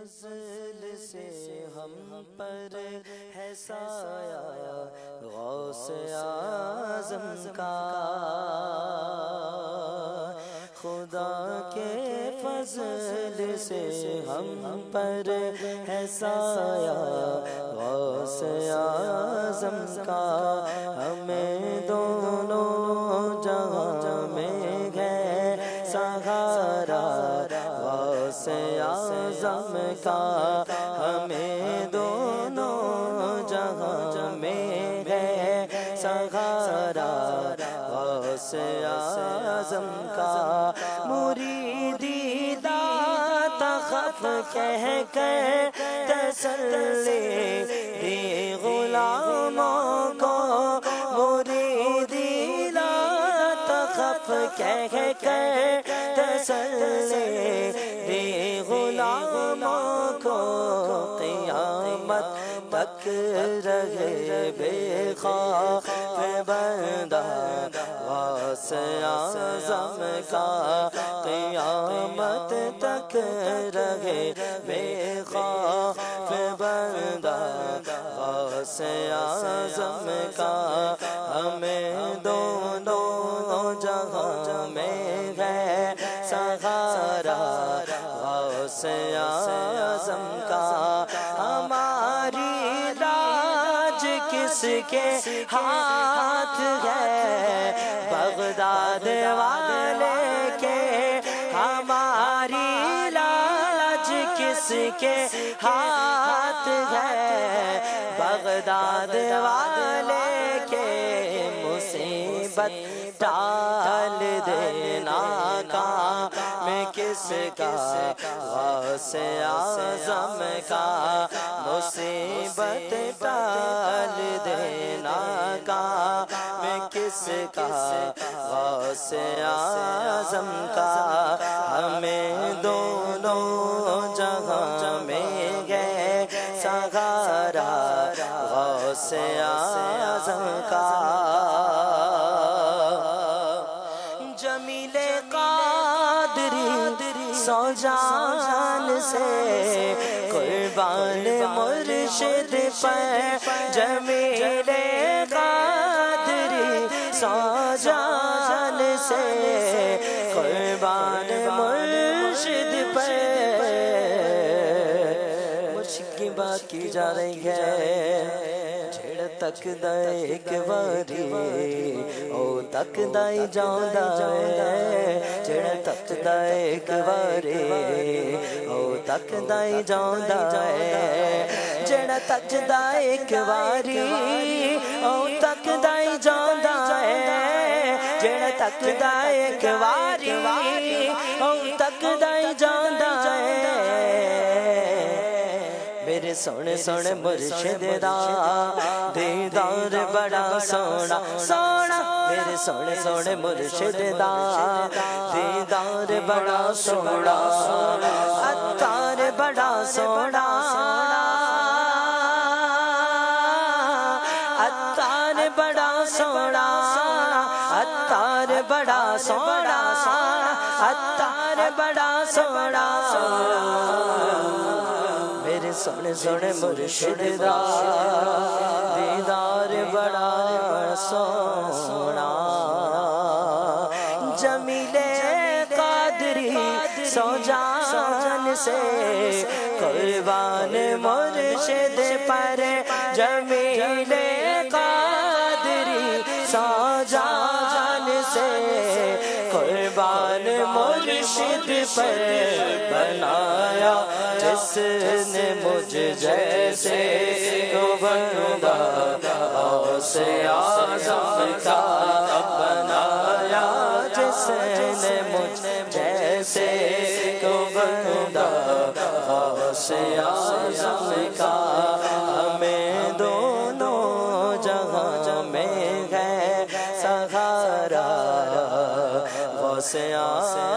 فضل سے ہم پر ہے سایہ غوث اعظم کا، خدا کے فضل سے ہم پر ہے سایہ غوث اعظم کا، ہمیں دونوں جہاں میں ہے سہارا غوث اعظم کا، ہمیں دونوں جہاں میں ہے سہارا غوث اعظم کا، مریدی داتا خف کہہ کر تسلی دی غلاموں کو، مریدی داتا خف کہہ کر تسلی دی غلاموں کو، قیامت تک رہے بے خوف بندہ غوث اعظم کا، قیامت تک رہے بے خوف بندہ غوث اعظم کا، ہمیں دونوں جہاں میں ہے سہارا غوث اعظم کا، ہماری لاج کس کے ہاتھ ہے بغداد والے کے، ہماری لاج کس کے ہاتھ ہے بغداد والے کے، مصیبت ٹال دینا کام کس کا غوث اعظم کا، مصیبت ٹال دینا کام کس کا غوث اعظم کا، ہمیں دونوں جہاں میں ہے سہارا غوث اعظم کا، جمیل قادری سو جان سے قربان مرشد پر، جمیل قادری سو جان سے قربان مرشد پر، مرشد کی بات کی جا رہی ہے، تک دائی ایک باری او تک دائی جاندہ ہے، جڑ تک دائی ایک باری او تک دائی جاندہ ہے، جڑ تک دائی ایک باری او تک دائی جاندہ ہے، جڑ تک دائی ایک باری او تک دائی جاندہ ہے، میرے سونے سونے مرشد دا دیدار بڑا سونا سونا، میرے سونے سونے مرشد دا دیدار بڑا سونا، عطار بڑا سونا، عطار بڑا سونا، عطار بڑا سونا، عطار بڑا سونا، میرے سونے سونے مرشد دا دیدار بڑا سونا، جمیل قادری سو جان سے قربان مرشد پر، جمیل قادری سو جان سے قربان مرشد پر، بنایا جس نے مجھ جیسے کو بندہ غوث اعظم کا، بنایا جس نے مجھ جیسے کو بندہ غوث اعظم کا، ہمیں دونوں جہاں میں ہے سہارا غوث اعظم